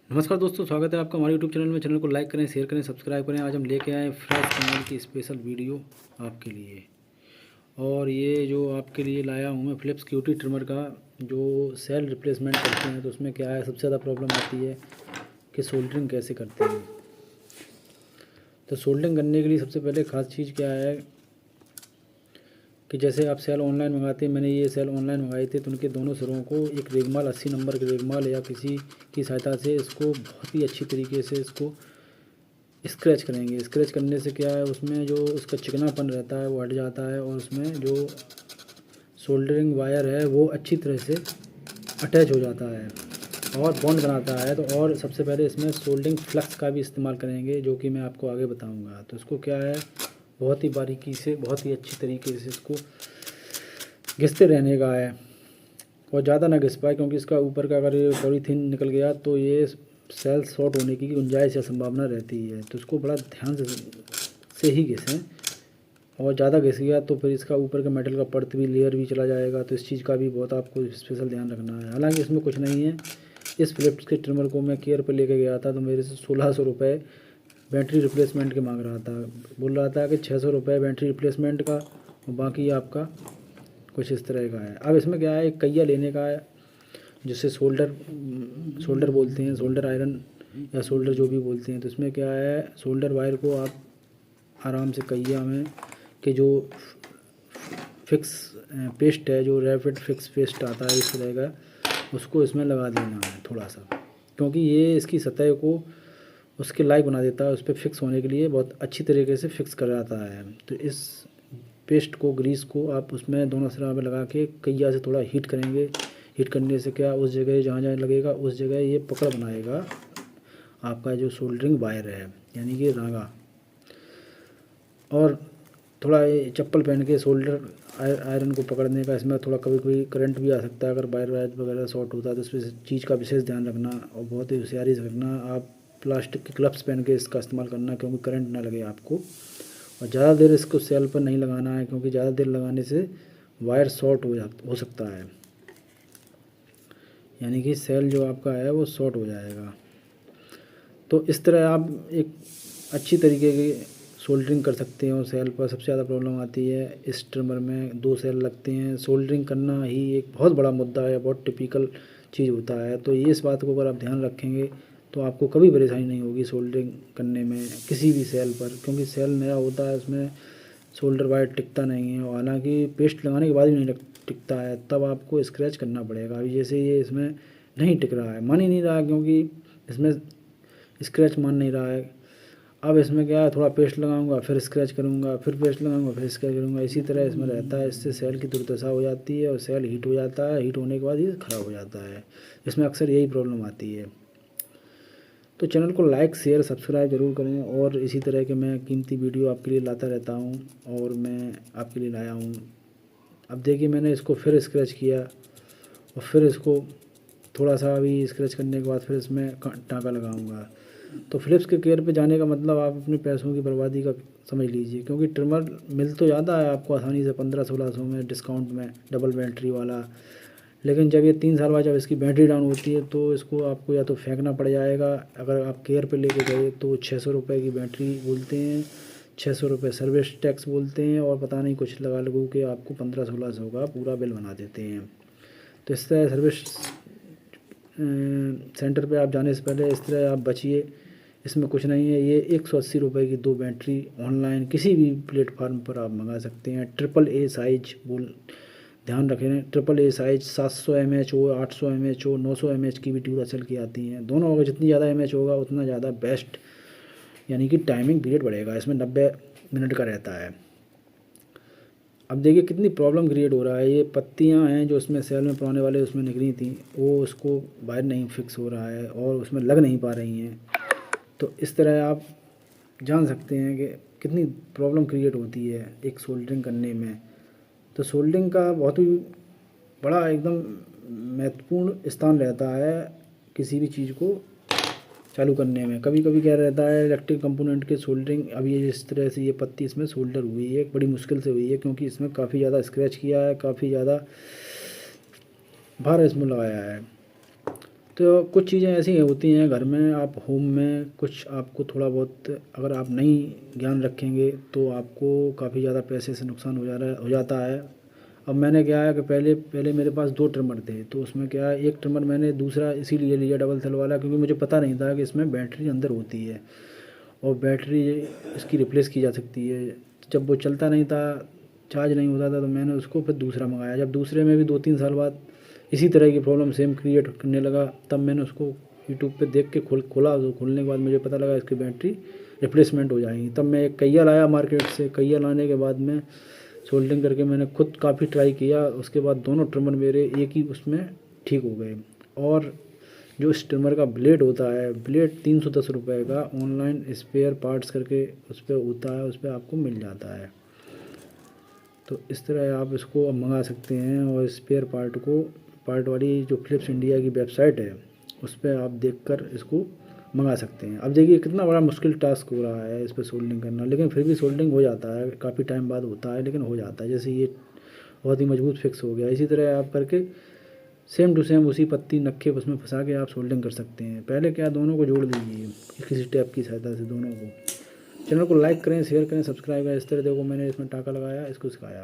नमस्कार दोस्तों, स्वागत है आपका हमारे यूट्यूब चैनल में। चैनल को लाइक करें, शेयर करें, सब्सक्राइब करें। आज हम लेके आए फ्रेश कमाल की स्पेशल वीडियो आपके लिए। और ये जो आपके लिए लाया हूँ मैं फ़िलिप्स क्यूटी ट्रिमर का, जो सेल रिप्लेसमेंट करते हैं तो उसमें क्या है, सबसे ज़्यादा प्रॉब्लम आती है कि सोल्डरिंग कैसे करते हैं। तो सोल्डरिंग करने के लिए सबसे पहले ख़ास चीज़ क्या है कि जैसे आप सेल ऑनलाइन मंगाते हैं, मैंने ये सेल ऑनलाइन मंगाए थे, तो उनके दोनों सिरों को एक रेगमाल 80 नंबर के रेगमाल या किसी की सहायता से इसको बहुत ही अच्छी तरीके से इसको स्क्रैच करेंगे। स्क्रैच करने से क्या है, उसमें जो उसका चिकनापन रहता है वो हट जाता है और उसमें जो सोल्डरिंग वायर है वो अच्छी तरह से अटैच हो जाता है और बॉन्ड बनाता है। तो और सबसे पहले इसमें सोल्डरिंग फ्लक्स का भी इस्तेमाल करेंगे, जो कि मैं आपको आगे बताऊंगा। तो इसको क्या है, बहुत ही बारीकी से, बहुत ही अच्छी तरीके से इसको घिसते रहने का है और ज़्यादा ना घिस पाए, क्योंकि इसका ऊपर का अगर ये पॉलीथीन निकल गया तो ये सेल शॉर्ट होने की गुंजाइश या संभावना रहती है। तो इसको बड़ा ध्यान से ही घिसें, और ज़्यादा घिस गया तो फिर इसका ऊपर का मेटल का परत भी, लेयर भी चला जाएगा। तो इस चीज़ का भी बहुत आपको स्पेशल ध्यान रखना है। हालांकि इसमें कुछ नहीं है। इस फ़िलिप्स के ट्रिमर को मैं केयर पर लेके गया था तो मेरे से 1600 रुपये बैटरी रिप्लेसमेंट के मांग रहा था। बोल रहा था कि 600 रुपये बैटरी रिप्लेसमेंट का और बाकी आपका कुछ इस तरह का है। अब इसमें क्या है, एक कहिया लेने का है जिससे सोल्डर बोलते हैं, सोल्डर आयरन या सोल्डर जो भी बोलते हैं। तो इसमें क्या है, सोल्डर वायर को आप आराम से कहिया में कि जो फिक्स पेस्ट है, जो रैपिड फिक्स पेस्ट आता है इस तरह का, उसको इसमें लगा देना है थोड़ा सा, क्योंकि ये इसकी सतह को उसके लायक बना देता है। उस पर फिक्स होने के लिए बहुत अच्छी तरीके से फिक्स कर जाता है। तो इस पेस्ट को, ग्रीस को आप उसमें दोनों सिरा में लगा के कहिया से थोड़ा हीट करेंगे। हीट करने से क्या, उस जगह जहाँ जहाँ लगेगा उस जगह ये पकड़ बनाएगा आपका जो सोल्डरिंग वायर है, यानी कि रांगा। और थोड़ा ये चप्पल पहन के सोल्डर आयरन को पकड़ने का, इसमें थोड़ा कभी कभी करंट भी आ सकता है अगर वायर वायर वगैरह शॉर्ट होता है। तो इस चीज़ का विशेष ध्यान रखना और बहुत ही होशियारी से रखना। आप प्लास्टिक के ग्लव्स पहन के इसका इस्तेमाल करना, क्योंकि करंट ना लगे आपको। और ज़्यादा देर इसको सेल पर नहीं लगाना है, क्योंकि ज़्यादा देर लगाने से वायर शॉर्ट हो सकता है, यानी कि सेल जो आपका है वो शॉर्ट हो जाएगा। तो इस तरह आप एक अच्छी तरीके की सोल्डरिंग कर सकते हो सेल पर। सबसे ज़्यादा प्रॉब्लम आती है इस ट्रिमर में, 2 सेल लगते हैं। सोल्डरिंग करना ही एक बहुत बड़ा मुद्दा है, बहुत टिपिकल चीज़ होता है। तो ये इस बात को अगर आप ध्यान रखेंगे तो आपको कभी परेशानी नहीं होगी सोल्डरिंग करने में किसी भी सेल पर, क्योंकि सेल नया होता है, उसमें सोल्डर वायर टिकता नहीं है। और हालांकि पेस्ट लगाने के बाद भी नहीं टिकता है, तब आपको स्क्रैच करना पड़ेगा। अभी जैसे ये इसमें नहीं टिक रहा है, मान ही नहीं रहा, क्योंकि इसमें स्क्रैच मान नहीं रहा है। अब इसमें क्या है, थोड़ा पेस्ट लगाऊंगा फिर स्क्रैच करूंगा, फिर पेस्ट लगाऊंगा फिर स्क्रैच करूंगा, इसी तरह इसमें रहता है। इससे सेल की दुर्दशा हो जाती है और सेल हीट हो जाता है। हीट होने के बाद ये ख़राब हो जाता है। इसमें अक्सर यही प्रॉब्लम आती है। तो चैनल को लाइक, शेयर, सब्सक्राइब ज़रूर करें, और इसी तरह के मैं कीमती वीडियो आपके लिए लाता रहता हूँ, और मैं आपके लिए लाया हूँ। अब देखिए, मैंने इसको फिर स्क्रैच किया और फिर इसको थोड़ा सा अभी स्क्रैच करने के बाद फिर इसमें टाँका लगाऊंगा। तो फ़िलिप्स के केयर पे जाने का मतलब आप अपने पैसों की बर्बादी का समझ लीजिए, क्योंकि ट्रिमर मिल तो ज़्यादा है आपको आसानी से 1500-1600 में डिस्काउंट में, डबल बैटरी वाला। लेकिन जब ये 3 साल बाद जब इसकी बैटरी डाउन होती है तो इसको आपको या तो फेंकना पड़ जाएगा। अगर आप केयर पे लेके गए तो 600 रुपये की बैटरी बोलते हैं, 600 रुपये सर्विस टैक्स बोलते हैं, और पता नहीं कुछ लगा लगू के आपको 1500-1600 का पूरा बिल बना देते हैं। तो इस तरह सर्विस सेंटर पे आप जाने से पहले इस तरह आप बचिए। इसमें कुछ नहीं है। ये 180 रुपये की 2 बैटरी ऑनलाइन किसी भी प्लेटफार्म पर आप मंगा सकते हैं। ट्रिपल ए साइज ध्यान रखें, ट्रिपल ए साइज 700 mAh हो, 800 mAh हो, 900 mAh की भी ड्यूरासेल की आती हैं। दोनों अगर जितनी ज़्यादा mAh होगा उतना ज़्यादा बेस्ट, यानी कि टाइमिंग पीरियड बढ़ेगा। इसमें 90 मिनट का रहता है। अब देखिए कितनी प्रॉब्लम क्रिएट हो रहा है। ये पत्तियां हैं जो उसमें सेल में पुराने वाले उसमें निकली थी, वो उसको वायर नहीं फिक्स हो रहा है और उसमें लग नहीं पा रही हैं। तो इस तरह आप जान सकते हैं कि कितनी प्रॉब्लम क्रिएट होती है एक सोल्डरिंग करने में। तो सोल्डरिंग का बहुत ही बड़ा एकदम महत्वपूर्ण स्थान रहता है किसी भी चीज़ को चालू करने में। कभी कभी क्या रहता है, इलेक्ट्रिक कंपोनेंट के सोल्डरिंग, अब ये जिस तरह से ये पत्ती इसमें सोल्डर हुई है बड़ी मुश्किल से हुई है, क्योंकि इसमें काफ़ी ज़्यादा स्क्रैच किया है, काफ़ी ज़्यादा भार इसमें लगाया है। तो कुछ चीज़ें ऐसी होती हैं घर में, आप होम में कुछ आपको थोड़ा बहुत अगर आप नहीं ज्ञान रखेंगे तो आपको काफ़ी ज़्यादा पैसे से नुकसान हो जाता है। अब मैंने क्या है कि पहले पहले मेरे पास 2 ट्रिमर थे, तो उसमें क्या है, एक ट्रिमर मैंने दूसरा इसीलिए लिया डबल थल वाला, क्योंकि मुझे पता नहीं था कि इसमें बैटरी अंदर होती है और बैटरी इसकी रिप्लेस की जा सकती है। जब वो चलता नहीं था, चार्ज नहीं होता था, तो मैंने उसको फिर दूसरा मंगाया। जब दूसरे में भी 2-3 साल बाद इसी तरह की प्रॉब्लम सेम क्रिएट करने लगा, तब मैंने उसको यूट्यूब पे देख के खोला। तो खोलने के बाद मुझे पता लगा इसकी बैटरी रिप्लेसमेंट हो जाएगी। तब मैं एक कैया लाया मार्केट से। कैया लाने के बाद में सोल्डरिंग करके मैंने खुद काफ़ी ट्राई किया। उसके बाद दोनों ट्रिमर मेरे एक ही उसमें ठीक हो गए। और जो इस ट्रिमर का ब्लेड होता है, ब्लेड 310 रुपये का ऑनलाइन स्पेयर पार्ट्स करके उस पर होता है, उस पर आपको मिल जाता है। तो इस तरह आप इसको अब मंगा सकते हैं। और स्पेयर पार्ट वाली जो फ़िलिप्स इंडिया की वेबसाइट है, उस पर आप देखकर इसको मंगा सकते हैं। अब देखिए कितना बड़ा मुश्किल टास्क हो रहा है इस पर सोल्डरिंग करना, लेकिन फिर भी सोल्डरिंग हो जाता है, काफ़ी टाइम बाद होता है लेकिन हो जाता है। जैसे ये बहुत ही मजबूत फिक्स हो गया। इसी तरह आप करके सेम टू सेम उसी पत्ती नक्खे उसमें फंसा के आप सोल्डरिंग कर सकते हैं। पहले क्या, दोनों को जोड़ दीजिए किसी टेप की सहायता से दोनों को। चैनल को लाइक करें, शेयर करें, सब्सक्राइब करें। इस तरह देखो मैंने इसमें टाँका लगाया, इसको सिखाया।